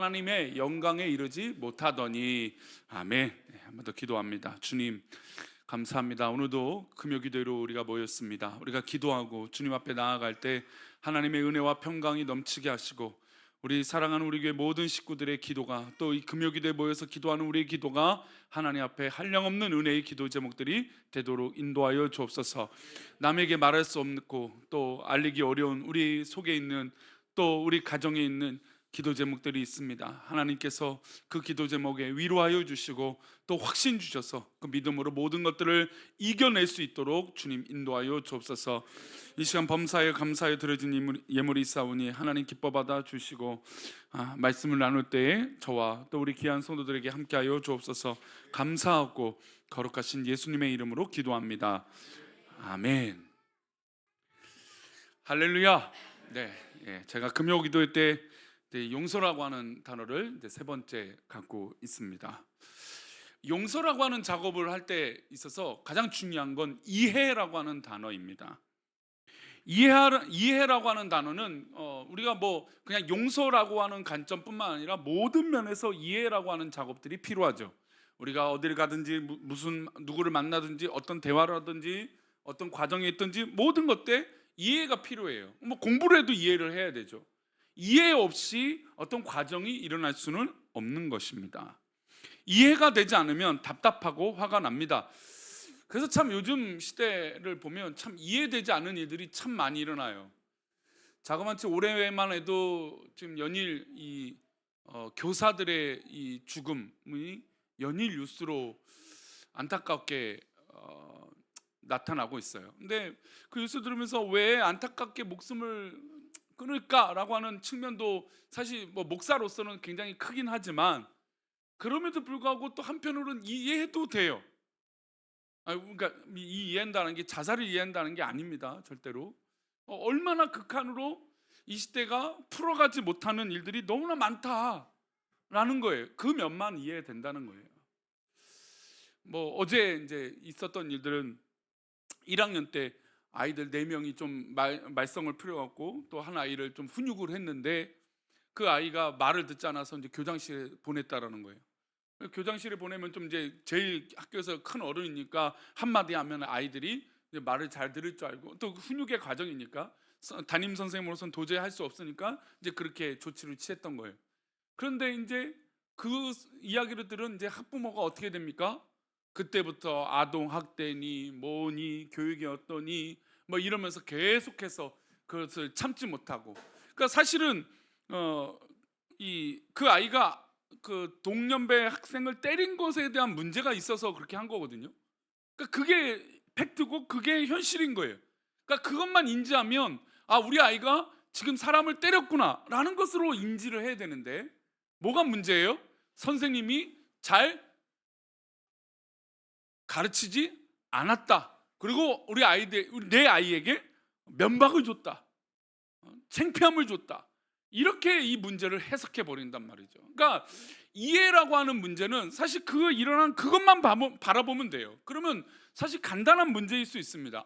하나님의 영광에 이르지 못하더니. 아멘. 네, 한번 더 기도합니다. 주님 감사합니다. 오늘도 금요기도로 우리가 모였습니다. 우리가 기도하고 주님 앞에 나아갈 때 하나님의 은혜와 평강이 넘치게 하시고, 우리 사랑하는 우리 교회 모든 식구들의 기도가, 또 이 금요기도에 모여서 기도하는 우리의 기도가 하나님 앞에 한량없는 은혜의 기도 제목들이 되도록 인도하여 주옵소서. 남에게 말할 수 없고 또 알리기 어려운 우리 속에 있는, 또 우리 가정에 있는 기도 제목들이 있습니다. 하나님께서 그 기도 제목에 위로하여 주시고 또 확신 주셔서 그 믿음으로 모든 것들을 이겨낼 수 있도록 주님 인도하여 주옵소서. 이 시간 범사에 감사에 드려진 예물이 있사오니 하나님 기뻐 받아 주시고, 말씀을 나눌 때에 저와 또 우리 귀한 성도들에게 함께하여 주옵소서. 감사하고 거룩하신 예수님의 이름으로 기도합니다. 아멘. 할렐루야. 네, 제가 금요 기도회 때 용서라고 하는 단어를 세 번째 갖고 있습니다. 용서라고 하는 작업을 할 때 있어서 가장 중요한 건 이해라고 하는 단어입니다. 이해라고 하는 단어는 우리가 그냥 용서라고 하는 관점뿐만 아니라 모든 면에서 이해라고 하는 작업들이 필요하죠. 우리가 어디를 가든지 무슨 누구를 만나든지 어떤 대화를 하든지 어떤 과정에 있든지 모든 것때 이해가 필요해요. 공부를 해도 이해를 해야 되죠. 이해 없이 어떤 과정이 일어날 수는 없는 것입니다. 이해가 되지 않으면 답답하고 화가 납니다. 그래서 참 요즘 시대를 보면 참 이해되지 않는 일들이 참 많이 일어나요. 자그마치 올해만 해도 지금 연일 교사들의 이 죽음이 연일 뉴스로 안타깝게 나타나고 있어요. 근데 그 뉴스 들으면서 왜 안타깝게 목숨을 끊을까라고 하는 측면도 사실 목사로서는 굉장히 크긴 하지만, 그럼에도 불구하고 또 한편으로는 이해해도 돼요. 그러니까 이해한다는 게 자살을 이해한다는 게 아닙니다. 절대로. 얼마나 극한으로 이 시대가 풀어가지 못하는 일들이 너무나 많다라는 거예요. 그 면만 이해된다는 거예요. 어제 이제 있었던 일들은 1학년 때 아이들 4명이 좀 말썽을 피워갖고 또 한 아이를 좀 훈육을 했는데, 그 아이가 말을 듣지 않아서 이제 교장실에 보냈다라는 거예요. 교장실에 보내면 좀 이제 제일 학교에서 큰 어른이니까 한마디 하면 아이들이 이제 말을 잘 들을 줄 알고, 또 훈육의 과정이니까 담임 선생님으로서는 도저히 할 수 없으니까 이제 그렇게 조치를 취했던 거예요. 그런데 이제 그 이야기를 들은 이제 학부모가 어떻게 됩니까? 그때부터 아동 학대니 뭐니 교육이 어떠니 이러면서 계속해서 그것을 참지 못하고, 그러니까 사실은 그 아이가 그 동년배 학생을 때린 것에 대한 문제가 있어서 그렇게 한 거거든요. 그러니까 그게 팩트고 그게 현실인 거예요. 그러니까 그것만 인지하면 우리 아이가 지금 사람을 때렸구나라는 것으로 인지를 해야 되는데, 뭐가 문제예요? 선생님이 잘 가르치지 않았다. 그리고 내 아이에게 면박을 줬다. 창피함을 줬다. 이렇게 이 문제를 해석해 버린단 말이죠. 그러니까 이해라고 하는 문제는 사실 그 일어난 그것만 바라보면 돼요. 그러면 사실 간단한 문제일 수 있습니다.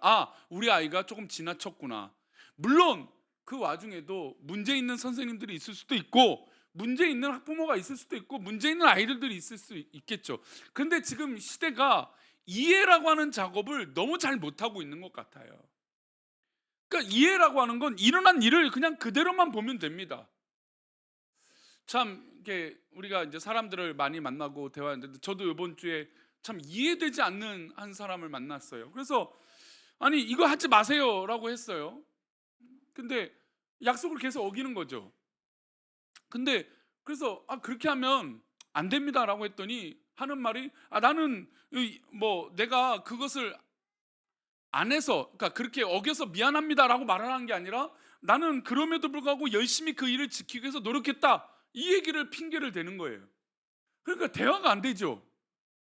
우리 아이가 조금 지나쳤구나. 물론 그 와중에도 문제 있는 선생님들이 있을 수도 있고, 문제 있는 학부모가 있을 수도 있고, 문제 있는 아이들이 있을 수 있겠죠. 그런데 지금 시대가 이해라고 하는 작업을 너무 잘 못하고 있는 것 같아요. 그러니까 이해라고 하는 건 일어난 일을 그냥 그대로만 보면 됩니다. 참 이게 우리가 이제 사람들을 많이 만나고 대화했는데, 저도 이번 주에 참 이해되지 않는 한 사람을 만났어요. 그래서 아니 이거 하지 마세요라고 했어요. 근데 약속을 계속 어기는 거죠. 근데 그래서 그렇게 하면 안 됩니다라고 했더니 하는 말이 나는 내가 그것을 안 해서, 그러니까 그렇게 어겨서 미안합니다라고 말을 한 게 아니라 나는 그럼에도 불구하고 열심히 그 일을 지키기 위해서 노력했다, 이 얘기를 핑계를 대는 거예요. 그러니까 대화가 안 되죠.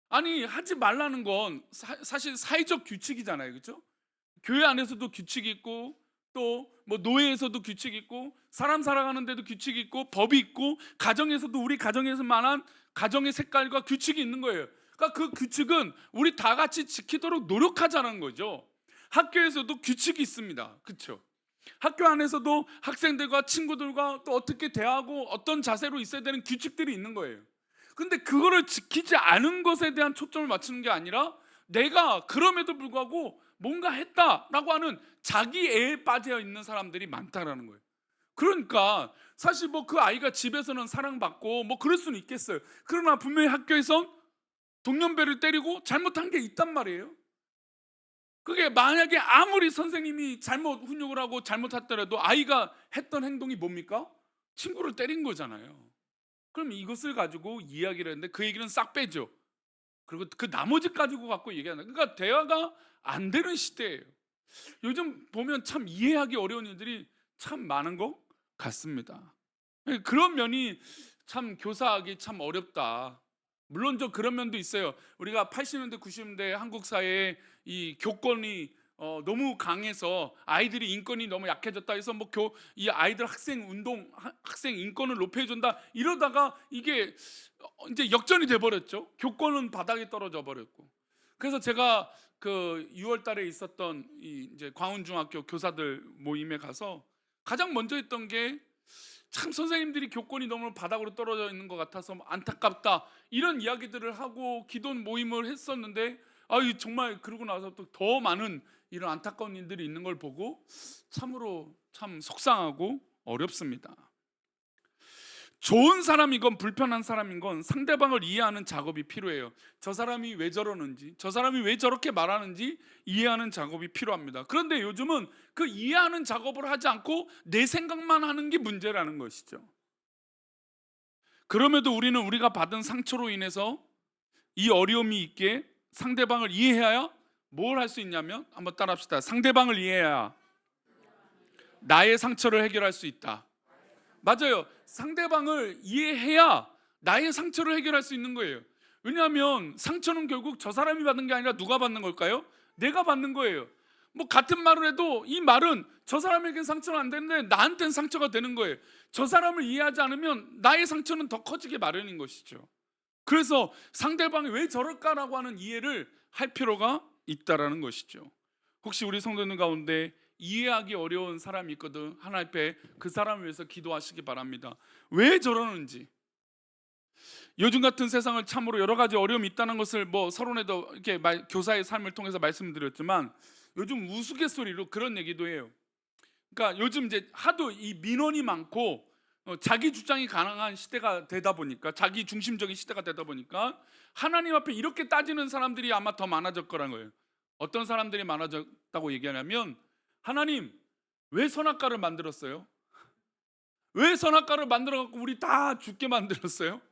아니 하지 말라는 건 사실 사회적 규칙이잖아요. 그렇죠? 교회 안에서도 규칙이 있고, 또 노예에서도 규칙이 있고, 사람 살아가는 데도 규칙이 있고, 법이 있고, 가정에서도 우리 가정에서만한 가정의 색깔과 규칙이 있는 거예요. 그러니까 그 규칙은 우리 다 같이 지키도록 노력하자는 거죠. 학교에서도 규칙이 있습니다. 그렇죠? 학교 안에서도 학생들과 친구들과 또 어떻게 대하고 어떤 자세로 있어야 되는 규칙들이 있는 거예요. 근데 그거를 지키지 않은 것에 대한 초점을 맞추는 게 아니라 내가 그럼에도 불구하고 뭔가 했다라고 하는 자기애에 빠져 있는 사람들이 많다라는 거예요. 그러니까 사실 뭐 그 아이가 집에서는 사랑받고 뭐 그럴 수는 있겠어요. 그러나 분명히 학교에선 동년배를 때리고 잘못한 게 있단 말이에요. 그게 만약에 아무리 선생님이 잘못 훈육을 하고 잘못했더라도 아이가 했던 행동이 뭡니까? 친구를 때린 거잖아요. 그럼 이것을 가지고 이야기를 했는데 그 얘기는 싹 빼죠. 그리고 그 나머지 가지고 갖고 얘기하는, 그러니까 대화가 안 되는 시대예요. 요즘 보면 참 이해하기 어려운 일들이 참 많은 것 같습니다. 그런 면이 참 교사하기 참 어렵다. 물론 저 그런 면도 있어요. 우리가 80년대 90년대 한국 사회에 이 교권이 너무 강해서 아이들이 인권이 너무 약해졌다 해서 이 아이들 학생 운동 학생 인권을 높여준다 이러다가 이게 이제 역전이 돼 버렸죠. 교권은 바닥에 떨어져 버렸고. 그래서 제가 그 6월 달에 있었던 이 이제 광운중학교 교사들 모임에 가서 가장 먼저 했던 게 참 선생님들이 교권이 너무 바닥으로 떨어져 있는 것 같아서 안타깝다 이런 이야기들을 하고 기도 모임을 했었는데, 정말 그러고 나서 또 더 많은 이런 안타까운 일들이 있는 걸 보고 참으로 참 속상하고 어렵습니다. 좋은 사람이건 불편한 사람이건 상대방을 이해하는 작업이 필요해요. 저 사람이 왜 저러는지, 저 사람이 왜 저렇게 말하는지 이해하는 작업이 필요합니다. 그런데 요즘은 그 이해하는 작업을 하지 않고 내 생각만 하는 게 문제라는 것이죠. 그럼에도 우리는 우리가 받은 상처로 인해서 이 어려움이 있기에 상대방을 이해해야 뭘 할 수 있냐면, 한번 따라합시다. 상대방을 이해해야 나의 상처를 해결할 수 있다. 맞아요. 상대방을 이해해야 나의 상처를 해결할 수 있는 거예요. 왜냐하면 상처는 결국 저 사람이 받는 게 아니라 누가 받는 걸까요? 내가 받는 거예요. 뭐 같은 말을 해도 이 말은 저 사람에겐 상처는 안 되는데 나한테는 상처가 되는 거예요. 저 사람을 이해하지 않으면 나의 상처는 더 커지게 마련인 것이죠. 그래서 상대방이 왜 저럴까라고 하는 이해를 할 필요가 있다라는 것이죠. 혹시 우리 성도님 가운데 이해하기 어려운 사람이 있거든, 하나님 앞에 그 사람을 위해서 기도하시기 바랍니다. 왜 저러는지. 요즘 같은 세상을 참으로 여러 가지 어려움이 있다는 것을 뭐 서론에도 이렇게 교사의 삶을 통해서 말씀드렸지만, 요즘 우스갯소리로 그런 얘기도 해요. 그러니까 요즘 이제 하도 이 민원이 많고 자기 주장이 가능한 시대가 되다 보니까, 자기 중심적인 시대가 되다 보니까 하나님 앞에 이렇게 따지는 사람들이 아마 더 많아질 거란 거예요. 어떤 사람들이 많아졌다고 얘기하냐면, 하나님 왜 선악과를 만들었어요? 왜 선악과를 만들어 갖고 우리 다 죽게 만들었어요?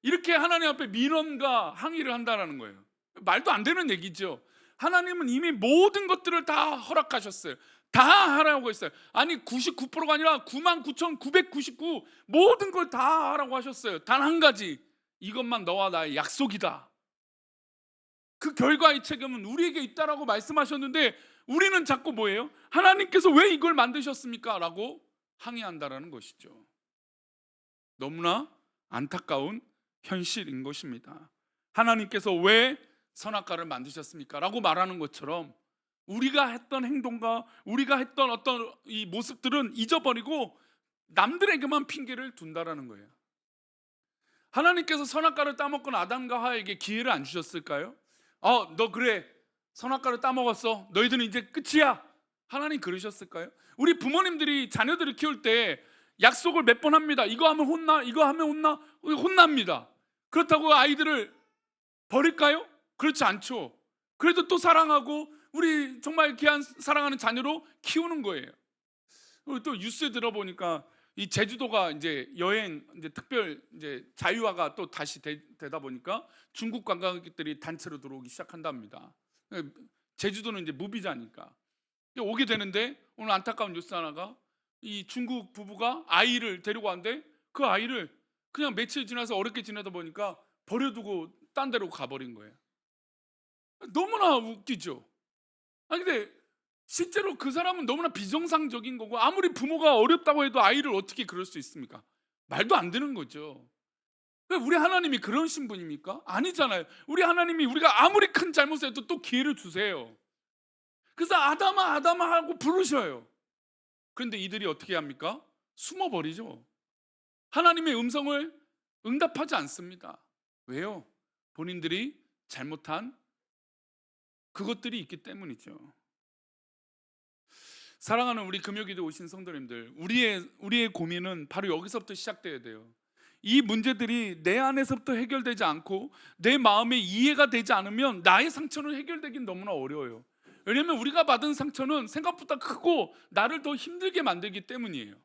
이렇게 하나님 앞에 민원과 항의를 한다는 거예요. 말도 안 되는 얘기죠. 하나님은 이미 모든 것들을 다 허락하셨어요. 다 하라고 했어요. 아니 99%가 아니라 99,999 모든 걸 다 하라고 하셨어요. 단 한 가지, 이것만 너와 나의 약속이다. 그 결과의 책임은 우리에게 있다라고 말씀하셨는데, 우리는 자꾸 뭐예요? 하나님께서 왜 이걸 만드셨습니까? 라고 항의한다라는 것이죠. 너무나 안타까운 현실인 것입니다. 하나님께서 왜 선악과를 만드셨습니까? 라고 말하는 것처럼 우리가 했던 행동과 우리가 했던 어떤 이 모습들은 잊어버리고 남들에게만 핑계를 둔다라는 거예요. 하나님께서 선악과를 따먹고 아담과 하와에게 기회를 안 주셨을까요? 너 그래, 선악과를 따먹었어, 너희들은 이제 끝이야. 하나님 그러셨을까요? 우리 부모님들이 자녀들을 키울 때 약속을 몇 번 합니다. 이거 하면 혼나, 이거 하면 혼납니다. 그렇다고 아이들을 버릴까요? 그렇지 않죠. 그래도 또 사랑하고 우리 정말 귀한 사랑하는 자녀로 키우는 거예요. 또 뉴스에 들어보니까 이 제주도가 이제 여행 이제 특별 이제 자유화가 또 다시 되다 보니까 중국 관광객들이 단체로 들어오기 시작한답니다. 제주도는 이제 무비자니까 오게 되는데, 오늘 안타까운 뉴스 하나가, 이 중국 부부가 아이를 데리고 왔는데 그 아이를 그냥 며칠 지나서 어렵게 지내다 보니까 버려두고 딴 데로 가버린 거예요. 너무나 웃기죠. 근데 실제로 그 사람은 너무나 비정상적인 거고, 아무리 부모가 어렵다고 해도 아이를 어떻게 그럴 수 있습니까? 말도 안 되는 거죠. 왜 우리 하나님이 그러신 분입니까? 아니잖아요. 우리 하나님이 우리가 아무리 큰 잘못을 해도 또 기회를 주세요. 그래서 아담아 아담아 하고 부르셔요. 그런데 이들이 어떻게 합니까? 숨어버리죠. 하나님의 음성을 응답하지 않습니다. 왜요? 본인들이 잘못한 그것들이 있기 때문이죠. 사랑하는 우리 금요기도 오신 성도님들, 우리의 고민은 바로 여기서부터 시작돼야 돼요. 이 문제들이 내 안에서부터 해결되지 않고 내 마음에 이해가 되지 않으면 나의 상처는 해결되긴 너무나 어려워요. 왜냐하면 우리가 받은 상처는 생각보다 크고 나를 더 힘들게 만들기 때문이에요.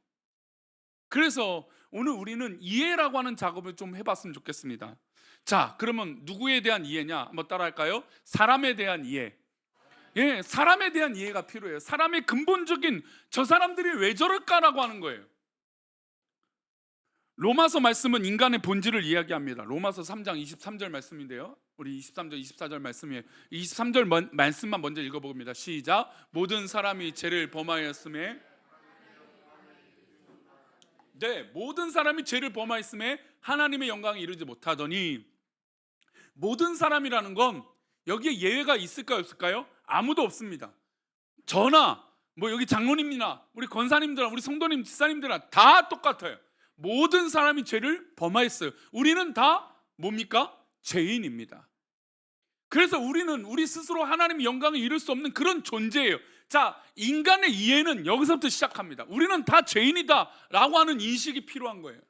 그래서 오늘 우리는 이해라고 하는 작업을 좀 해봤으면 좋겠습니다. 자, 그러면 누구에 대한 이해냐? 한번 따라할까요? 사람에 대한 이해. 예, 사람에 대한 이해가 필요해요. 사람의 근본적인 저 사람들이 왜 저럴까라고 하는 거예요. 로마서 말씀은 인간의 본질을 이야기합니다. 로마서 3장 23절 말씀인데요. 우리 23절 24절 말씀이에요. 23절 말씀만 먼저 읽어봅니다. 시작. 모든 사람이 죄를 범하였음에, 네, 모든 사람이 죄를 범하였음에 하나님의 영광에 이르지 못하더니, 모든 사람이라는 건 여기에 예외가 있을까요, 없을까요? 아무도 없습니다. 저나 뭐 여기 장로님이나 우리 권사님들, 우리 성도님, 집사님들은 다 똑같아요. 모든 사람이 죄를 범하였어요. 우리는 다 뭡니까? 죄인입니다. 그래서 우리는 우리 스스로 하나님의 영광을 이룰 수 없는 그런 존재예요. 자, 인간의 이해는 여기서부터 시작합니다. 우리는 다 죄인이다 라고 하는 인식이 필요한 거예요.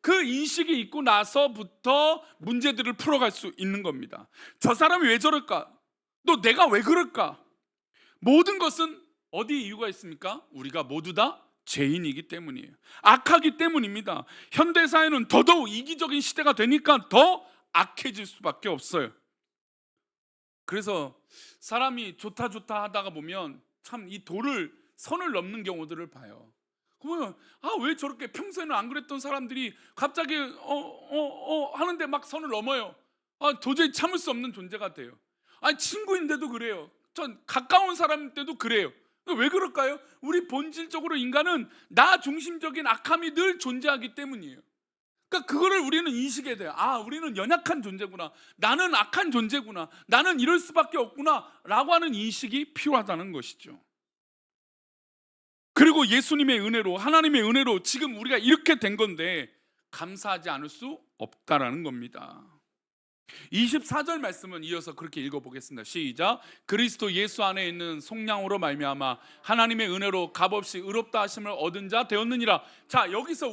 그 인식이 있고 나서부터 문제들을 풀어갈 수 있는 겁니다. 저 사람이 왜 저럴까? 또 내가 왜 그럴까? 모든 것은 어디 이유가 있습니까? 우리가 모두 다 죄인이기 때문이에요. 악하기 때문입니다. 현대사회는 더더욱 이기적인 시대가 되니까 더 악해질 수밖에 없어요. 그래서 사람이 좋다 하다가 보면 참 이 선을 넘는 경우들을 봐요. 그러면 왜 저렇게 평소에는 안 그랬던 사람들이 갑자기 하는데 막 선을 넘어요. 도저히 참을 수 없는 존재가 돼요. 친구인데도 그래요. 전 가까운 사람인데도 그래요. 왜 그럴까요? 우리 본질적으로 인간은 나 중심적인 악함이 늘 존재하기 때문이에요. 그러니까 그거를 우리는 인식해야 돼요. 우리는 연약한 존재구나. 나는 악한 존재구나. 나는 이럴 수밖에 없구나 라고 하는 인식이 필요하다는 것이죠. 그리고 예수님의 은혜로, 하나님의 은혜로 지금 우리가 이렇게 된 건데 감사하지 않을 수 없다라는 겁니다. 24절 말씀은 이어서 그렇게 읽어보겠습니다. 시작. 그리스도 예수 안에 있는 속량으로 말미암아 하나님의 은혜로 값없이 의롭다 하심을 얻은 자 되었느니라. 자, 여기서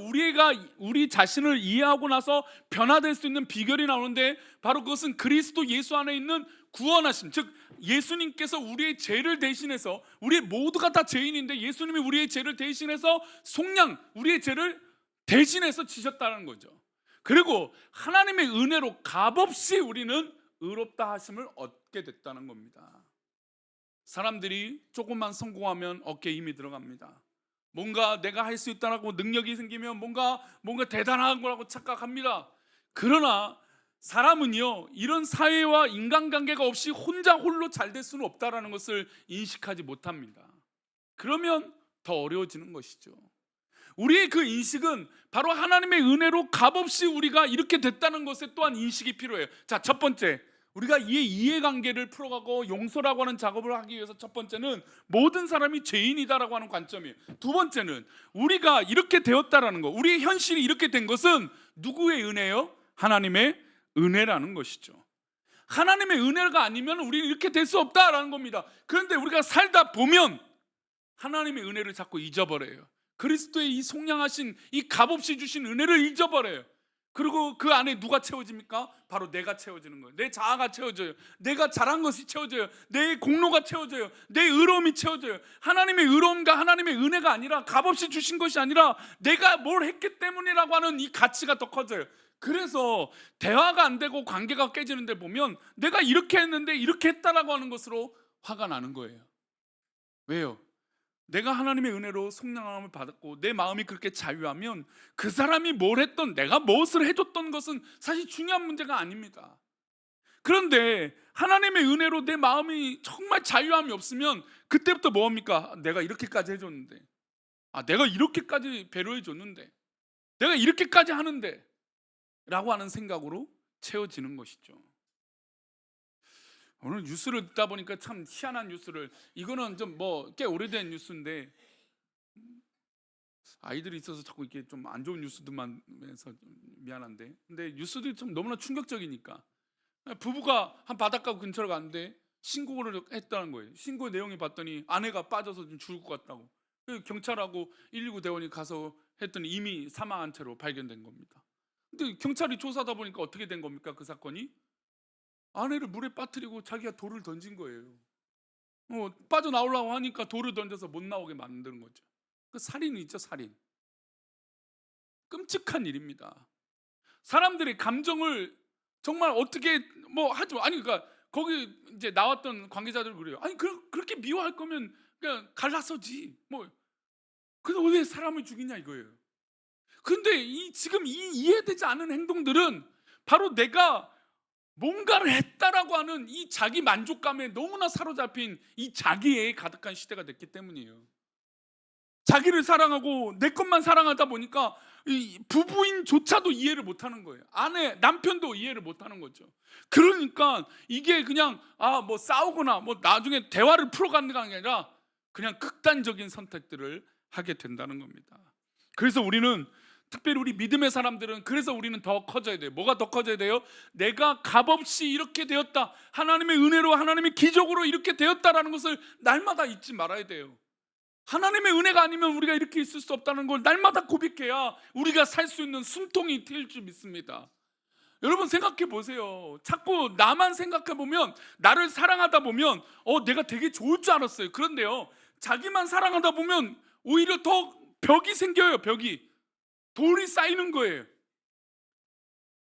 우리 자신을 이해하고 나서 변화될 수 있는 비결이 나오는데 바로 그것은 그리스도 예수 안에 있는 구원하심, 즉 예수님께서 우리의 죄를 대신해서, 우리 모두가 다 죄인인데 예수님이 우리의 죄를 대신해서 속량, 우리의 죄를 대신해서 지셨다는 거죠. 그리고 하나님의 은혜로 값없이 우리는 의롭다 하심을 얻게 됐다는 겁니다. 사람들이 조금만 성공하면 어깨에 힘이 들어갑니다. 뭔가 내가 할 수 있다라고 능력이 생기면 뭔가 대단한 거라고 착각합니다. 그러나 사람은요, 이런 사회와 인간관계가 없이 혼자 홀로 잘 될 수는 없다라는 것을 인식하지 못합니다. 그러면 더 어려워지는 것이죠. 우리의 그 인식은 바로 하나님의 은혜로 값없이 우리가 이렇게 됐다는 것에 또한 인식이 필요해요. 자, 첫 번째, 우리가 이 이해관계를 풀어가고 용서라고 하는 작업을 하기 위해서 첫 번째는 모든 사람이 죄인이다라고 하는 관점이에요. 두 번째는 우리가 이렇게 되었다라는 것, 우리의 현실이 이렇게 된 것은 누구의 은혜요? 하나님의 은혜라는 것이죠. 하나님의 은혜가 아니면 우리는 이렇게 될 수 없다라는 겁니다. 그런데 우리가 살다 보면 하나님의 은혜를 자꾸 잊어버려요. 그리스도의 이 속량하신 이 값없이 주신 은혜를 잊어버려요. 그리고 그 안에 누가 채워집니까? 바로 내가 채워지는 거예요. 내 자아가 채워져요. 내가 잘한 것이 채워져요. 내 공로가 채워져요. 내 의로움이 채워져요. 하나님의 의로움과 하나님의 은혜가 아니라, 값없이 주신 것이 아니라 내가 뭘 했기 때문이라고 하는 이 가치가 더 커져요. 그래서 대화가 안 되고 관계가 깨지는 데 보면 내가 이렇게 했는데 이렇게 했다라고 하는 것으로 화가 나는 거예요. 왜요? 내가 하나님의 은혜로 속량함을 받았고 내 마음이 그렇게 자유하면 그 사람이 뭘 했던, 내가 무엇을 해줬던 것은 사실 중요한 문제가 아닙니다. 그런데 하나님의 은혜로 내 마음이 정말 자유함이 없으면 그때부터 뭐합니까? 내가 이렇게까지 해줬는데, 내가 이렇게까지 배려해줬는데, 내가 이렇게까지 하는데 라고 하는 생각으로 채워지는 것이죠. 오늘 뉴스를 듣다 보니까 참 희한한 뉴스를, 이거는 좀 꽤 오래된 뉴스인데 아이들이 있어서 자꾸 이렇게 좀 안 좋은 뉴스들만 해서 좀 미안한데, 근데 뉴스들이 좀 너무나 충격적이니까 부부가 한 바닷가 근처로 갔는데 신고를 했다는 거예요. 신고 내용을 봤더니 아내가 빠져서 좀 죽을 것 같다고. 그래서 경찰하고 119 대원이 가서 했더니 이미 사망한 채로 발견된 겁니다. 근데 경찰이 조사하다 보니까 어떻게 된 겁니까? 그 사건이 아내를 물에 빠뜨리고 자기가 돌을 던진 거예요. 빠져나오려고 하니까 돌을 던져서 못 나오게 만드는 거죠. 그 살인이 있죠, 살인. 끔찍한 일입니다. 사람들의 감정을 정말 어떻게 뭐 하지 마. 아니 그러니까 거기 이제 나왔던 관계자들 그래요. 아니 그렇게 미워할 거면 그냥 갈라서지. 뭐 근데 왜 사람을 죽이냐 이거예요. 근데 지금 이 이해되지 않은 행동들은 바로 내가 뭔가를 했다라고 하는 이 자기 만족감에 너무나 사로잡힌 이 자기애에 가득한 시대가 됐기 때문이에요. 자기를 사랑하고 내 것만 사랑하다 보니까 이 부부인조차도 이해를 못하는 거예요. 아내, 남편도 이해를 못하는 거죠. 그러니까 이게 그냥 뭐 싸우거나 뭐 나중에 대화를 풀어가는 게 아니라 그냥 극단적인 선택들을 하게 된다는 겁니다. 그래서 우리는 특별히 우리 믿음의 사람들은 그래서 우리는 더 커져야 돼요. 뭐가 더 커져야 돼요? 내가 값없이 이렇게 되었다, 하나님의 은혜로 하나님의 기적으로 이렇게 되었다라는 것을 날마다 잊지 말아야 돼요. 하나님의 은혜가 아니면 우리가 이렇게 있을 수 없다는 걸 날마다 고백해야 우리가 살 수 있는 숨통이 트일 줄 믿습니다. 여러분 생각해 보세요. 자꾸 나만 생각해 보면, 나를 사랑하다 보면 내가 되게 좋을 줄 알았어요. 그런데요, 자기만 사랑하다 보면 오히려 더 벽이 생겨요. 벽이, 돌이 쌓이는 거예요.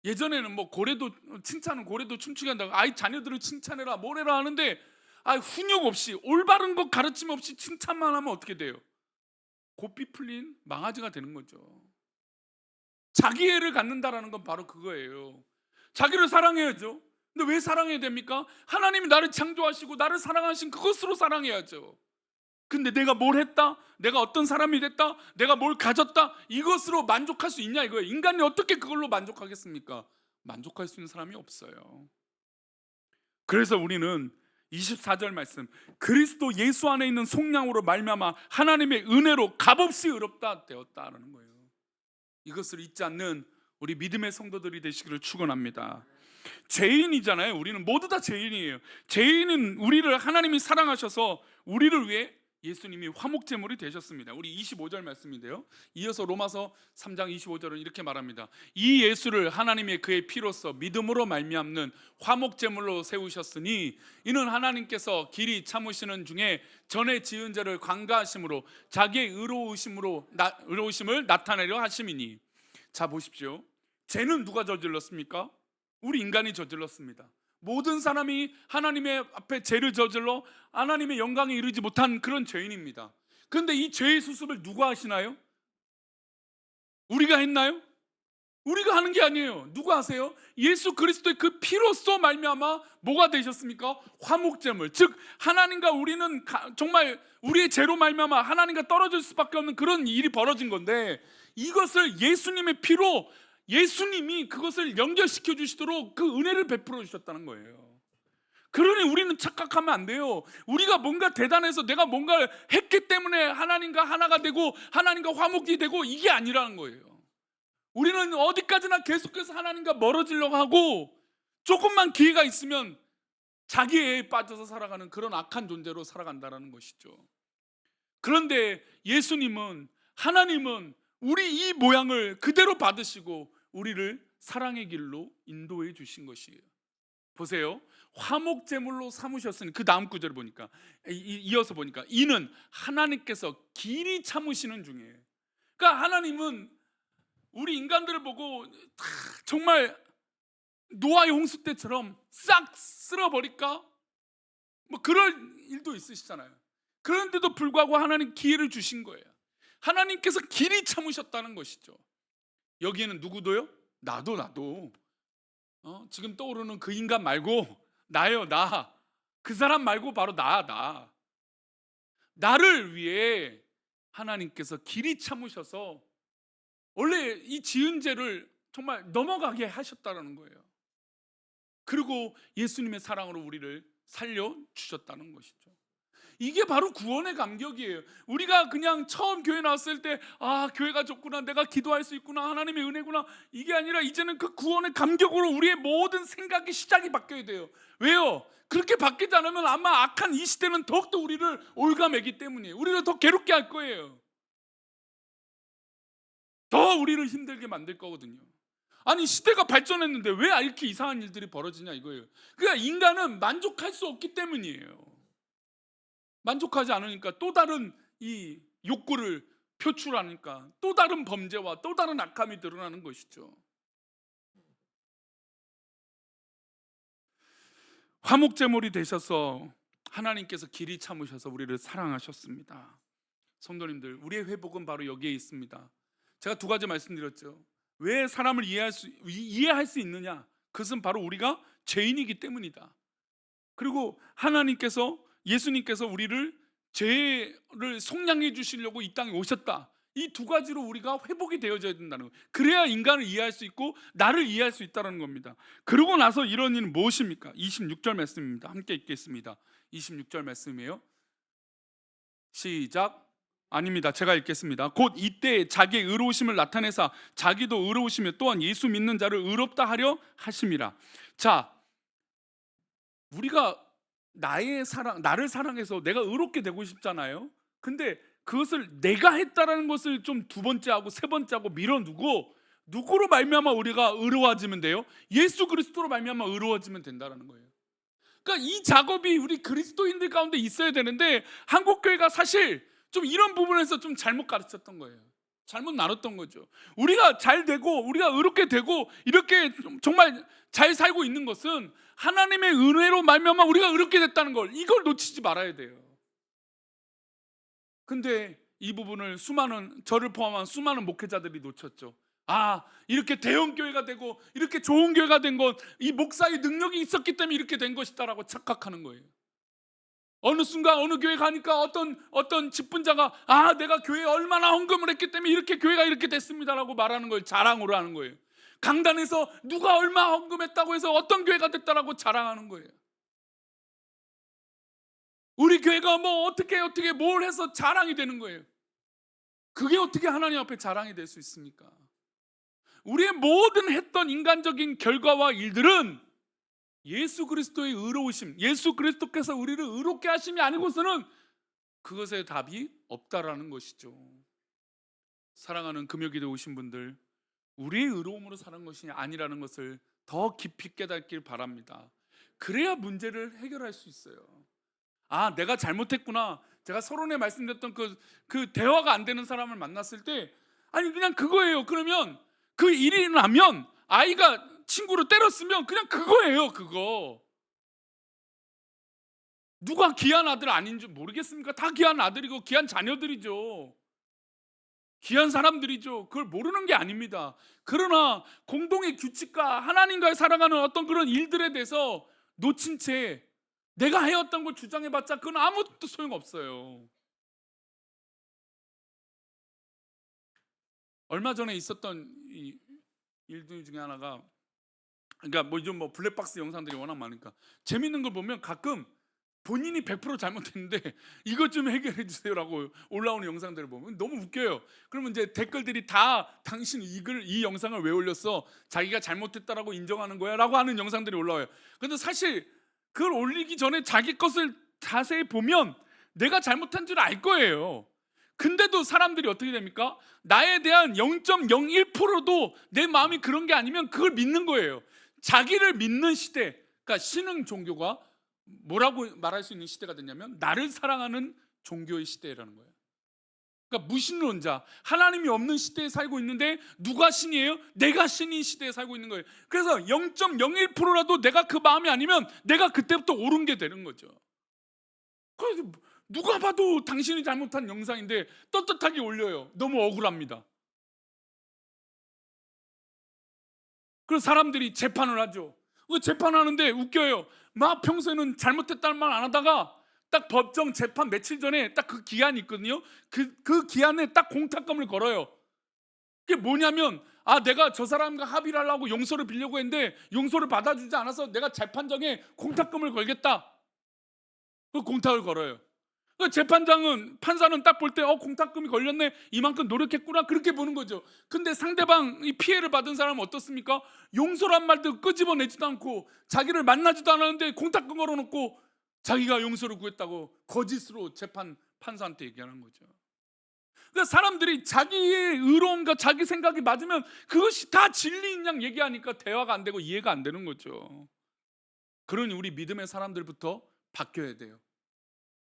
예전에는 뭐 고래도 칭찬은 고래도 춤추게 한다고, 아이 자녀들을 칭찬해라 뭐래라 하는데 훈육 없이 올바른 것 가르침 없이 칭찬만 하면 어떻게 돼요? 고삐 풀린 망아지가 되는 거죠. 자기애를 갖는다라는 건 바로 그거예요. 자기를 사랑해야죠. 근데 왜 사랑해야 됩니까? 하나님이 나를 창조하시고 나를 사랑하신 그것으로 사랑해야죠. 근데 내가 뭘 했다, 내가 어떤 사람이 됐다, 내가 뭘 가졌다, 이것으로 만족할 수 있냐 이거예요. 인간이 어떻게 그걸로 만족하겠습니까? 만족할 수 있는 사람이 없어요. 그래서 우리는 24절 말씀, 그리스도 예수 안에 있는 속량으로 말미암아 하나님의 은혜로 값없이 의롭다 되었다라는 거예요. 이것을 잊지 않는 우리 믿음의 성도들이 되시기를 축원합니다. 죄인이잖아요. 우리는 모두 다 죄인이에요. 죄인은 우리를 하나님이 사랑하셔서 우리를 위해 예수님이 화목제물이 되셨습니다. 우리 25절 말씀인데요, 이어서 로마서 3장 25절은 이렇게 말합니다. 이 예수를 하나님의 그의 피로써 믿음으로 말미암는 화목제물로 세우셨으니 이는 하나님께서 길이 참으시는 중에 전에 지은 죄를 관가하심으로 자기의 의로우심을 나타내려 하심이니. 자 보십시오. 죄는 누가 저질렀습니까? 우리 인간이 저질렀습니다. 모든 사람이 하나님의 앞에 죄를 저질러 하나님의 영광에 이르지 못한 그런 죄인입니다. 그런데 이 죄의 수습을 누가 하시나요? 우리가 했나요? 우리가 하는 게 아니에요. 누가 하세요? 예수 그리스도의 그 피로써 말미암아 뭐가 되셨습니까? 화목제물. 즉 하나님과 우리는 정말 우리의 죄로 말미암아 하나님과 떨어질 수밖에 없는 그런 일이 벌어진 건데, 이것을 예수님의 피로 예수님이 그것을 연결시켜 주시도록 그 은혜를 베풀어 주셨다는 거예요. 그러니 우리는 착각하면 안 돼요. 우리가 뭔가 대단해서 내가 뭔가를 했기 때문에 하나님과 하나가 되고 하나님과 화목이 되고, 이게 아니라는 거예요. 우리는 어디까지나 계속해서 하나님과 멀어지려고 하고 조금만 기회가 있으면 자기애에 빠져서 살아가는 그런 악한 존재로 살아간다는 것이죠. 그런데 예수님은, 하나님은 우리 이 모양을 그대로 받으시고 우리를 사랑의 길로 인도해 주신 것이에요. 보세요. 화목제물로 삼으셨으니, 그 다음 구절을 보니까, 이어서 보니까, 이는 하나님께서 길이 참으시는 중에. 그러니까 하나님은 우리 인간들을 보고 정말 노아의 홍수 때처럼 싹 쓸어버릴까? 뭐 그럴 일도 있으시잖아요. 그런데도 불구하고 하나님 기회를 주신 거예요. 하나님께서 길이 참으셨다는 것이죠. 여기에는 누구도요? 나도 지금 떠오르는 그 인간 말고 나예요. 나. 그 사람 말고 바로 나. 나를 위해 하나님께서 길이 참으셔서 원래 이 지은 죄를 정말 넘어가게 하셨다는 거예요. 그리고 예수님의 사랑으로 우리를 살려주셨다는 것이죠. 이게 바로 구원의 감격이에요. 우리가 그냥 처음 교회 나왔을 때 교회가 좋구나, 내가 기도할 수 있구나, 하나님의 은혜구나, 이게 아니라 이제는 그 구원의 감격으로 우리의 모든 생각이 시작이 바뀌어야 돼요. 왜요? 그렇게 바뀌지 않으면 아마 악한 이 시대는 더욱더 우리를 올가매기 때문이에요. 우리를 더 괴롭게 할 거예요. 더 우리를 힘들게 만들 거거든요. 아니, 시대가 발전했는데 왜 이렇게 이상한 일들이 벌어지냐 이거예요. 그러니까 인간은 만족할 수 없기 때문이에요. 만족하지 않으니까 또 다른 이 욕구를 표출하니까 또 다른 범죄와 또 다른 악함이 드러나는 것이죠. 화목제물이 되셔서 하나님께서 길이 참으셔서 우리를 사랑하셨습니다. 성도님들, 우리의 회복은 바로 여기에 있습니다. 제가 두 가지 말씀드렸죠. 왜 사람을 이해할 수 있느냐? 그것은 바로 우리가 죄인이기 때문이다. 그리고 예수님께서 우리를 죄를 속량해 주시려고 이 땅에 오셨다. 이 두 가지로 우리가 회복이 되어져야 된다는 거예요. 그래야 인간을 이해할 수 있고 나를 이해할 수 있다는 겁니다. 그러고 나서 이런 일은 무엇입니까? 26절 말씀입니다. 함께 읽겠습니다. 26절 말씀이에요. 시작. 아닙니다. 제가 읽겠습니다. 곧 이때 자기의 의로우심을 나타내사 자기도 의로우시며 또한 예수 믿는 자를 의롭다 하려 하심이라. 자, 우리가 나를 사랑해서 내가 의롭게 되고 싶잖아요. 근데 그것을 내가 했다라는 것을 좀 두 번째하고 세 번째하고 밀어두고 누구로 말미암아 우리가 의로워지면 돼요? 예수 그리스도로 말미암아 의로워지면 된다는 거예요. 그러니까 이 작업이 우리 그리스도인들 가운데 있어야 되는데 한국교회가 사실 좀 이런 부분에서 좀 잘못 가르쳤던 거예요. 잘못 나눴던 거죠. 우리가 잘 되고 우리가 의롭게 되고 이렇게 정말 잘 살고 있는 것은 하나님의 은혜로 말미암아 우리가 의롭게 됐다는 걸, 이걸 놓치지 말아야 돼요. 근데 이 부분을 저를 포함한 수많은 목회자들이 놓쳤죠. 이렇게 대형 교회가 되고 이렇게 좋은 교회가 된 건 이 목사의 능력이 있었기 때문에 이렇게 된 것이다라고 착각하는 거예요. 어느 순간 어느 교회 가니까 어떤 직분자가 내가 교회에 얼마나 헌금을 했기 때문에 이렇게 교회가 이렇게 됐습니다라고 말하는 거예요. 자랑으로 하는 거예요. 강단에서 누가 얼마 헌금했다고 해서 어떤 교회가 됐다라고 자랑하는 거예요. 우리 교회가 뭐 어떻게 뭘 해서 자랑이 되는 거예요. 그게 어떻게 하나님 앞에 자랑이 될 수 있습니까? 우리의 모든 했던 인간적인 결과와 일들은 예수 그리스도의 의로우심, 예수 그리스도께서 우리를 의롭게 하심이 아니고서는 그것에 답이 없다라는 것이죠. 사랑하는 금요기도 오신 분들, 우리의 의로움으로 사는 것이 아니라는 것을 더 깊이 깨닫길 바랍니다. 그래야 문제를 해결할 수 있어요. 내가 잘못했구나. 제가 서론에 말씀드렸던 그 대화가 안 되는 사람을 만났을 때 그냥 그거예요. 그러면 그 일이 나면 아이가 친구를 때렸으면 그냥 그거예요. 그거 누가 귀한 아들 아닌 줄 모르겠습니까? 다 귀한 아들이고 귀한 자녀들이죠. 귀한 사람들이죠. 그걸 모르는 게 아닙니다. 그러나 공동의 규칙과 하나님과의 살아가는 어떤 그런 일들에 대해서 놓친 채 내가 해왔던 걸 주장해봤자 그건 아무것도 소용없어요. 얼마 전에 있었던 이 일들 중에 하나가, 그러니까 요즘 블랙박스 영상들이 워낙 많으니까 재밌는 걸 보면 가끔 본인이 100% 잘못했는데 이것 좀 해결해 주세요라고 올라오는 영상들을 보면 너무 웃겨요. 그러면 이제 댓글들이 다 당신 이 영상을 왜 올렸어? 자기가 잘못했다라고 인정하는 거야? 라고 하는 영상들이 올라와요. 근데 사실 그걸 올리기 전에 자기 것을 자세히 보면 내가 잘못한 줄 알 거예요. 근데도 사람들이 어떻게 됩니까? 나에 대한 0.01%도 내 마음이 그런 게 아니면 그걸 믿는 거예요. 자기를 믿는 시대, 그러니까 신흥 종교가 뭐라고 말할 수 있는 시대가 됐냐면 나를 사랑하는 종교의 시대라는 거예요. 그러니까 무신론자, 하나님이 없는 시대에 살고 있는데 누가 신이에요? 내가 신인 시대에 살고 있는 거예요. 그래서 0.01%라도 내가 그 마음이 아니면 내가 그때부터 옳은 게 되는 거죠. 그래서 누가 봐도 당신이 잘못한 영상인데 떳떳하게 올려요. 너무 억울합니다. 그래서 사람들이 재판을 하죠. 재판하는데 웃겨요. 막 평소에는 잘못했다는 말 안 하다가 딱 법정 재판 며칠 전에 딱 그 기한이 있거든요. 그 기한에 딱 공탁금을 걸어요. 그게 뭐냐면 내가 저 사람과 합의를 하려고 용서를 빌려고 했는데 용서를 받아주지 않아서 내가 재판정에 공탁금을 걸겠다. 그 공탁을 걸어요. 재판장은 판사는 딱 볼 때 공탁금이 걸렸네, 이만큼 노력했구나, 그렇게 보는 거죠. 근데 상대방 이 피해를 받은 사람은 어떻습니까? 용서란 말도 끄집어내지도 않고 자기를 만나지도 않았는데 공탁금 걸어놓고 자기가 용서를 구했다고 거짓으로 판사한테 얘기하는 거죠. 그러니까 사람들이 자기의 의로움과 자기 생각이 맞으면 그것이 다 진리인 양 얘기하니까 대화가 안 되고 이해가 안 되는 거죠. 그러니 우리 믿음의 사람들부터 바뀌어야 돼요.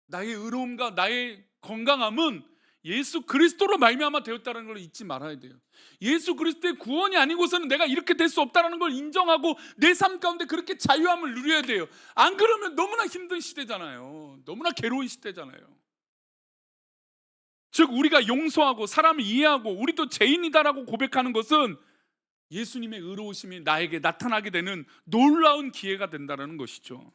나의 의로움과 나의 건강함은 예수 그리스도로 말미암아 되었다는 걸 잊지 말아야 돼요. 예수 그리스도의 구원이 아니고서는 내가 이렇게 될 수 없다는 걸 인정하고 내 삶 가운데 그렇게 자유함을 누려야 돼요. 안 그러면 너무나 힘든 시대잖아요. 너무나 괴로운 시대잖아요. 즉 우리가 용서하고 사람을 이해하고 우리도 죄인이다라고 고백하는 것은 예수님의 의로우심이 나에게 나타나게 되는 놀라운 기회가 된다는 것이죠.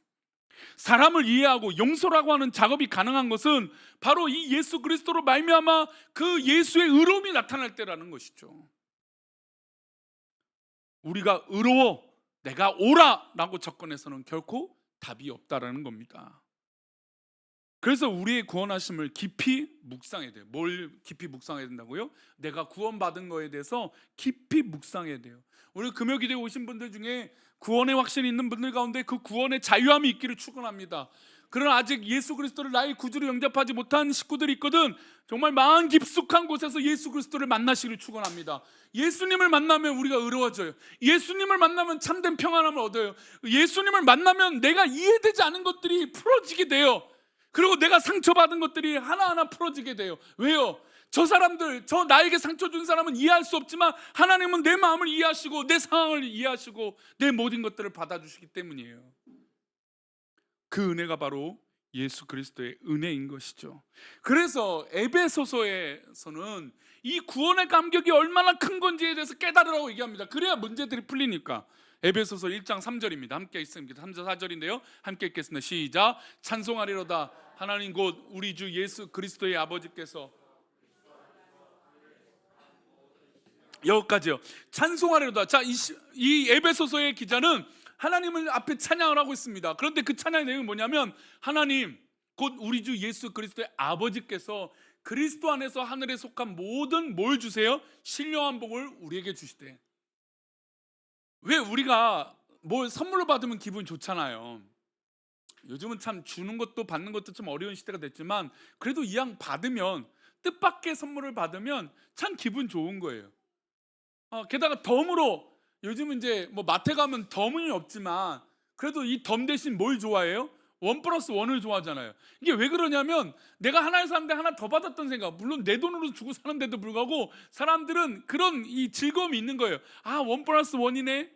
사람을 이해하고 용서라고 하는 작업이 가능한 것은 바로 이 예수 그리스도로 말미암아 그 예수의 의로움이 나타날 때라는 것이죠. 우리가 의로워 내가 옳아라고 접근해서는 결코 답이 없다라는 겁니다. 그래서 우리의 구원하심을 깊이 묵상해야 돼요. 뭘 깊이 묵상해야 된다고요? 내가 구원받은 거에 대해서 깊이 묵상해야 돼요. 오늘 금요기도에 오신 분들 중에 구원의 확신이 있는 분들 가운데 그 구원의 자유함이 있기를 축원합니다. 그러나 아직 예수 그리스도를 나의 구주로 영접하지 못한 식구들이 있거든. 정말 마음 깊숙한 곳에서 예수 그리스도를 만나시기를 축원합니다. 예수님을 만나면 우리가 의로워져요. 예수님을 만나면 참된 평안함을 얻어요. 예수님을 만나면 내가 이해되지 않은 것들이 풀어지게 돼요. 그리고 내가 상처받은 것들이 하나하나 풀어지게 돼요. 왜요? 저 사람들, 저 나에게 상처 준 사람은 이해할 수 없지만 하나님은 내 마음을 이해하시고 내 상황을 이해하시고 내 모든 것들을 받아주시기 때문이에요. 그 은혜가 바로 예수 그리스도의 은혜인 것이죠. 그래서 에베소서에서는 이 구원의 감격이 얼마나 큰 건지에 대해서 깨달으라고 얘기합니다. 그래야 문제들이 풀리니까. 에베소서 1장 3절입니다. 함께 읽습니다. 3절 4절인데요. 함께 읽겠습니다. 시작. 찬송하리로다 하나님 곧 우리 주 예수 그리스도의 아버지께서. 여기까지요. 찬송하리로다. 자, 이 에베소서의 기자는 하나님을 앞에 찬양을 하고 있습니다. 그런데 그 찬양의 내용은 뭐냐면 하나님 곧 우리 주 예수 그리스도의 아버지께서 그리스도 안에서 하늘에 속한 모든 뭘 주세요? 신령한 복을 우리에게 주시되. 왜 우리가 뭘 선물로 받으면 기분 좋잖아요. 요즘은 참 주는 것도 받는 것도 좀 어려운 시대가 됐지만 그래도 이왕 받으면 뜻밖의 선물을 받으면 참 기분 좋은 거예요. 게다가 덤으로 요즘은 이제 뭐 마트 가면 덤은 없지만 그래도 이 덤 대신 뭘 좋아해요? 1+1을 좋아하잖아요. 이게 왜 그러냐면 내가 하나를 사는데 하나 더 받았던 생각, 물론 내 돈으로 주고 사는데도 불구하고 사람들은 그런 이 즐거움이 있는 거예요. 1+1이네,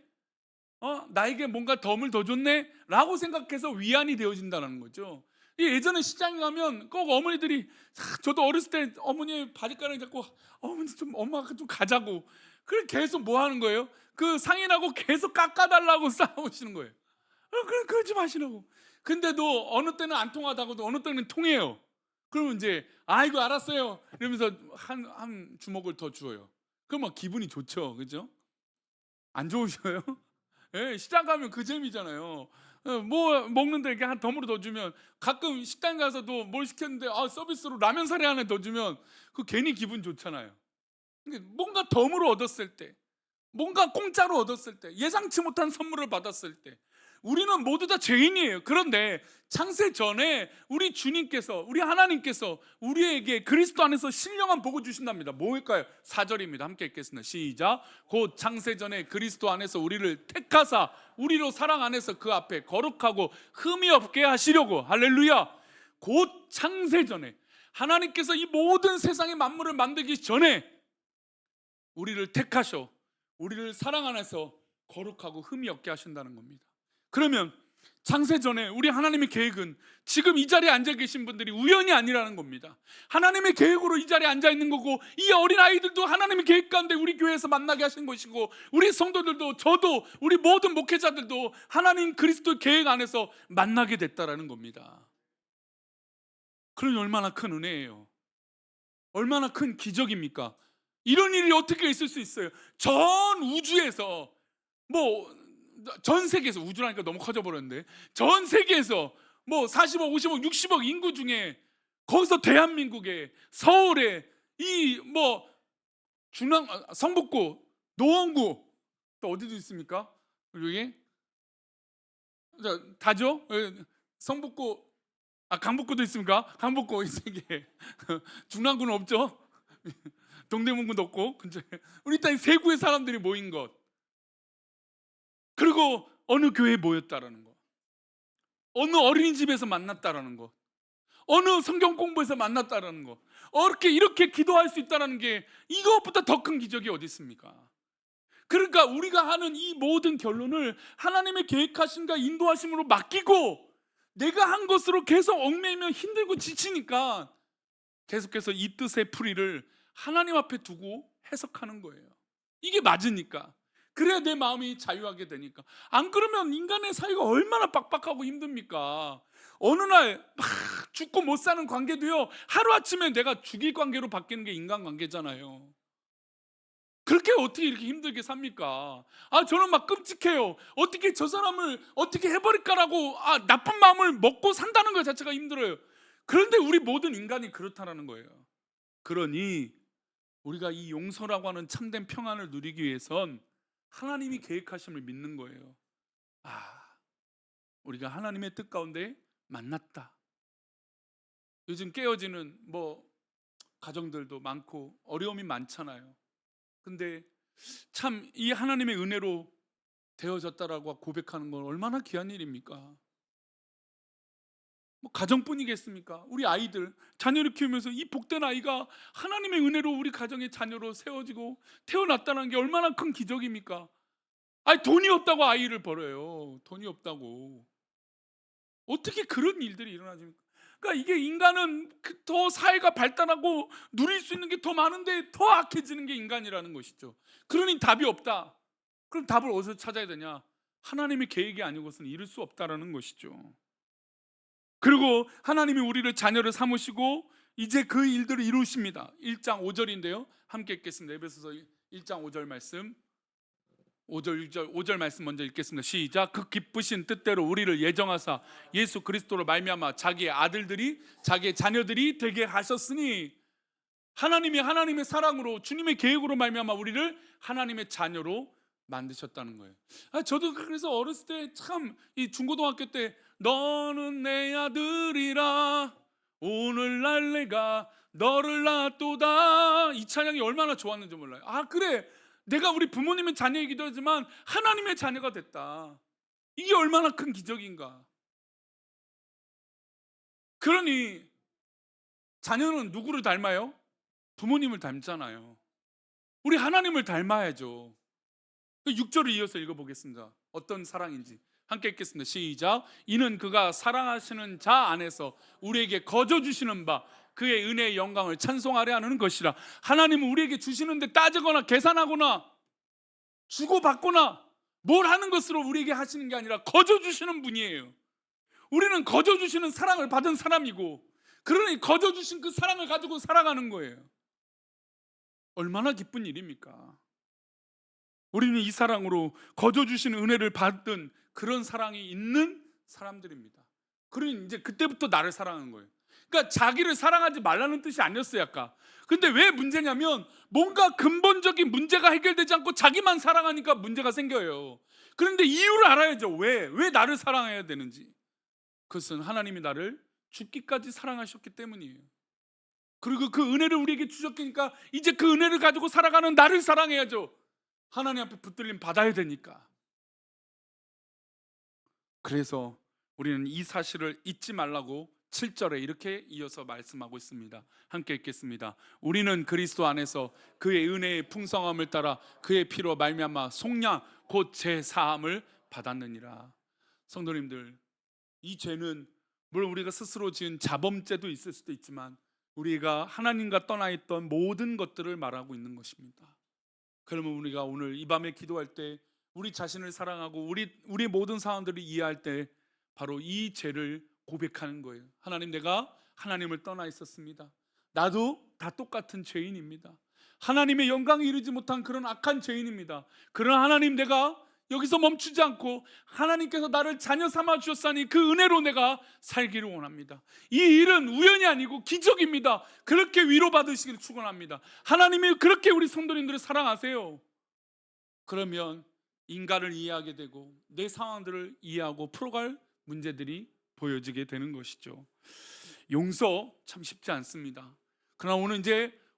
나에게 뭔가 덤을 더 줬네 라고 생각해서 위안이 되어진다는 거죠. 예전에 시장에 가면 꼭 어머니들이, 저도 어렸을 때 어머니의 바지가랑이 잡고 어머니 좀 엄마가 좀 가자고, 그래 계속 뭐 하는 거예요? 그 상인하고 계속 깎아달라고 싸우시는 거예요. 그래 그러지 마시라고. 근데도 어느 때는 안 통하다고도 어느 때는 통해요. 그러면 이제 아이고 알았어요 이러면서 한 주먹을 더 주어요. 그럼 막 기분이 좋죠, 그죠? 안 좋으셔요? 예, 시장 가면 그 재미잖아요. 뭐 먹는데 이렇게 한 덤으로 더 주면, 가끔 식당 가서도 뭘 시켰는데 서비스로 라면 사리 하나 더 주면 그 괜히 기분 좋잖아요. 뭔가 덤으로 얻었을 때, 뭔가 공짜로 얻었을 때, 예상치 못한 선물을 받았을 때, 우리는 모두 다 죄인이에요. 그런데 창세 전에 우리 주님께서, 우리 하나님께서 우리에게 그리스도 안에서 신령한 복을 주신답니다. 뭘까요? 4절입니다. 함께 읽겠습니다. 시작. 곧 창세 전에 그리스도 안에서 우리를 택하사 우리로 사랑 안에서 그 앞에 거룩하고 흠이 없게 하시려고. 할렐루야. 곧 창세 전에 하나님께서 이 모든 세상의 만물을 만들기 전에 우리를 택하셔 우리를 사랑 안에서 거룩하고 흠이 없게 하신다는 겁니다. 그러면 창세전에 우리 하나님의 계획은 지금 이 자리에 앉아 계신 분들이 우연이 아니라는 겁니다. 하나님의 계획으로 이 자리에 앉아 있는 거고, 이 어린 아이들도 하나님의 계획 가운데 우리 교회에서 만나게 하신 것이고, 우리 성도들도, 저도, 우리 모든 목회자들도 하나님 그리스도의 계획 안에서 만나게 됐다라는 겁니다. 그러니 얼마나 큰 은혜예요. 얼마나 큰 기적입니까? 이런 일이 어떻게 있을 수 있어요? 전 우주에서, 전 세계에서, 우주라니까 너무 커져버렸는데, 전 세계에서 40억, 50억, 60억 인구 중에 거기서 대한민국에 서울에 이 뭐 중앙 성북구, 노원구 또 어디도 있습니까? 여기 다죠? 성북구, 강북구도 있습니까? 강북구 이게 중랑구는 없죠? 동대문구도 없고 근처에 우리 일단 세 구의 사람들이 모인 것, 그리고 어느 교회에 모였다라는 것, 어느 어린이집에서 만났다라는 것, 어느 성경 공부에서 만났다라는 것, 이렇게 기도할 수 있다는 게 이것보다 더 큰 기적이 어디 있습니까? 그러니까 우리가 하는 이 모든 결론을 하나님의 계획하심과 인도하심으로 맡기고 내가 한 것으로 계속 얽매이면 힘들고 지치니까 계속해서 이 뜻의 풀이를 하나님 앞에 두고 해석하는 거예요. 이게 맞으니까. 그래야 내 마음이 자유하게 되니까. 안 그러면 인간의 사이가 얼마나 빡빡하고 힘듭니까? 어느 날 막 죽고 못 사는 관계도요, 하루아침에 내가 죽일 관계로 바뀌는 게 인간관계잖아요. 그렇게 어떻게 이렇게 힘들게 삽니까? 저는 막 끔찍해요. 어떻게 저 사람을 어떻게 해버릴까라고 나쁜 마음을 먹고 산다는 것 자체가 힘들어요. 그런데 우리 모든 인간이 그렇다라는 거예요. 그러니 우리가 이 용서라고 하는 참된 평안을 누리기 위해선 하나님이 계획하심을 믿는 거예요. 우리가 하나님의 뜻 가운데 만났다. 요즘 깨어지는 가정들도 많고 어려움이 많잖아요. 근데 참 이 하나님의 은혜로 되어졌다라고 고백하는 건 얼마나 귀한 일입니까? 가정뿐이겠습니까? 우리 아이들, 자녀를 키우면서 이 복된 아이가 하나님의 은혜로 우리 가정의 자녀로 세워지고 태어났다는 게 얼마나 큰 기적입니까? 돈이 없다고 아이를 버려요. 돈이 없다고. 어떻게 그런 일들이 일어나집니까? 그러니까 이게 인간은 더 사회가 발달하고 누릴 수 있는 게 더 많은데 더 악해지는 게 인간이라는 것이죠. 그러니 답이 없다. 그럼 답을 어디서 찾아야 되냐? 하나님의 계획이 아니고서는 이룰 수 없다라는 것이죠. 그리고 하나님이 우리를 자녀를 삼으시고 이제 그 일들을 이루십니다. 1장 5절인데요. 함께 읽겠습니다. 에베소서 1장 5절 말씀. 5절 6절 5절 말씀 먼저 읽겠습니다. 시작. 그 기쁘신 뜻대로 우리를 예정하사 예수 그리스도로 말미암아 자기의 아들들이 자기의 자녀들이 되게 하셨으니, 하나님의 사랑으로 주님의 계획으로 말미암아 우리를 하나님의 자녀로 만드셨다는 거예요. 저도 그래서 어렸을 때 참 이 중고등학교 때 너는 내 아들이라 오늘날 내가 너를 낳았도다, 이 찬양이 얼마나 좋았는지 몰라요. 그래, 내가 우리 부모님의 자녀이기도 하지만 하나님의 자녀가 됐다. 이게 얼마나 큰 기적인가. 그러니 자녀는 누구를 닮아요? 부모님을 닮잖아요. 우리 하나님을 닮아야죠. 6절을 이어서 읽어보겠습니다. 어떤 사랑인지 함께 읽겠습니다. 시작. 이는 그가 사랑하시는 자 안에서 우리에게 거저 주시는 바 그의 은혜의 영광을 찬송하려 하는 것이라. 하나님은 우리에게 주시는데 따지거나 계산하거나 주고받거나 뭘 하는 것으로 우리에게 하시는 게 아니라 거저 주시는 분이에요. 우리는 거저 주시는 사랑을 받은 사람이고, 그러니 거저 주신 그 사랑을 가지고 살아가는 거예요. 얼마나 기쁜 일입니까? 우리는 이 사랑으로 거저 주시는 은혜를 받은 그런 사랑이 있는 사람들입니다. 그러니 이제 그때부터 나를 사랑하는 거예요. 그러니까 자기를 사랑하지 말라는 뜻이 아니었어요 아까. 근데 왜 문제냐면 뭔가 근본적인 문제가 해결되지 않고 자기만 사랑하니까 문제가 생겨요. 그런데 이유를 알아야죠. 왜 나를 사랑해야 되는지. 그것은 하나님이 나를 죽기까지 사랑하셨기 때문이에요. 그리고 그 은혜를 우리에게 주셨으니까 이제 그 은혜를 가지고 살아가는 나를 사랑해야죠. 하나님 앞에 붙들림 받아야 되니까. 그래서 우리는 이 사실을 잊지 말라고 7절에 이렇게 이어서 말씀하고 있습니다. 함께 읽겠습니다. 우리는 그리스도 안에서 그의 은혜의 풍성함을 따라 그의 피로 말미암아 속량 곧 제사함을 받았느니라. 성도님들, 이 죄는 물론 우리가 스스로 지은 자범죄도 있을 수도 있지만 우리가 하나님과 떠나 있던 모든 것들을 말하고 있는 것입니다. 그러면 우리가 오늘 이 밤에 기도할 때 우리 자신을 사랑하고 우리 모든 상황들을 이해할 때 바로 이 죄를 고백하는 거예요. 하나님, 내가 하나님을 떠나 있었습니다. 나도 다 똑같은 죄인입니다. 하나님의 영광에 이르지 못한 그런 악한 죄인입니다. 그러나 하나님, 내가 여기서 멈추지 않고 하나님께서 나를 자녀 삼아 주셨사니 그 은혜로 내가 살기를 원합니다. 이 일은 우연이 아니고 기적입니다. 그렇게 위로받으시기를 축원합니다. 하나님이 그렇게 우리 성도님들을 사랑하세요. 그러면 인간을 이해하게 되고 내 상황들을 이해하고 풀어갈 문제들이 보여지게 되는 것이죠. 용서 참 쉽지 않습니다. 그러나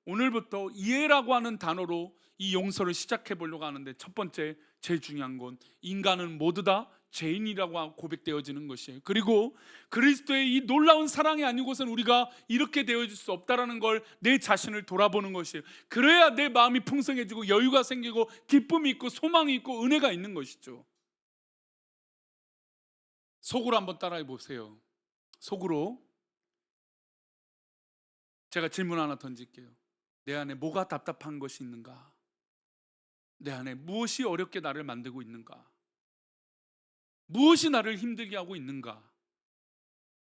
오늘부터 이해라고 하는 단어로 이 용서를 시작해 보려고 하는데, 첫 번째 제일 중요한 건 인간은 모두 다 죄인이라고 고백되어지는 것이에요. 그리고 그리스도의 이 놀라운 사랑이 아니고선 우리가 이렇게 되어질 수 없다라는 걸 내 자신을 돌아보는 것이에요. 그래야 내 마음이 풍성해지고 여유가 생기고 기쁨이 있고 소망이 있고 은혜가 있는 것이죠. 속으로 한번 따라해 보세요. 속으로 제가 질문 하나 던질게요. 내 안에 뭐가 답답한 것이 있는가? 내 안에 무엇이 어렵게 나를 만들고 있는가? 무엇이 나를 힘들게 하고 있는가?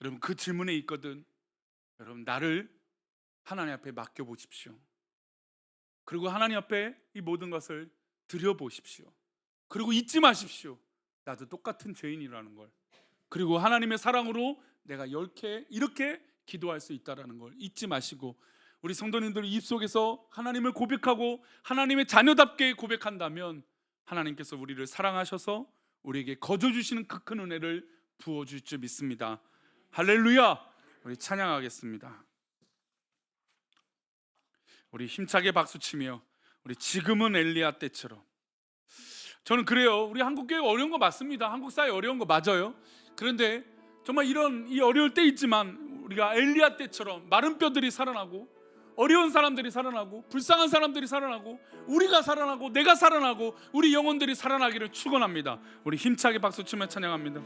여러분, 그 질문에 있거든. 여러분, 나를 하나님 앞에 맡겨보십시오. 그리고 하나님 앞에 이 모든 것을 드려보십시오. 그리고 잊지 마십시오. 나도 똑같은 죄인이라는 걸. 그리고 하나님의 사랑으로 내가 이렇게 기도할 수 있다는 걸 잊지 마시고, 우리 성도님들 입속에서 하나님을 고백하고 하나님의 자녀답게 고백한다면 하나님께서 우리를 사랑하셔서 우리에게 거저주시는 그 큰 은혜를 부어줄 줄 믿습니다. 할렐루야. 우리 찬양하겠습니다. 우리 힘차게 박수치며 우리 지금은 엘리야 때처럼. 저는 그래요. 우리 한국교회 어려운 거 맞습니다. 한국 사회 어려운 거 맞아요. 그런데 정말 이 어려울 때 있지만 우리가 엘리야 때처럼 마른 뼈들이 살아나고 어려운 사람들이 살아나고 불쌍한 사람들이 살아나고 우리가 살아나고 내가 살아나고 우리 영혼들이 살아나기를 축원합니다. 우리 힘차게 박수치며 찬양합니다.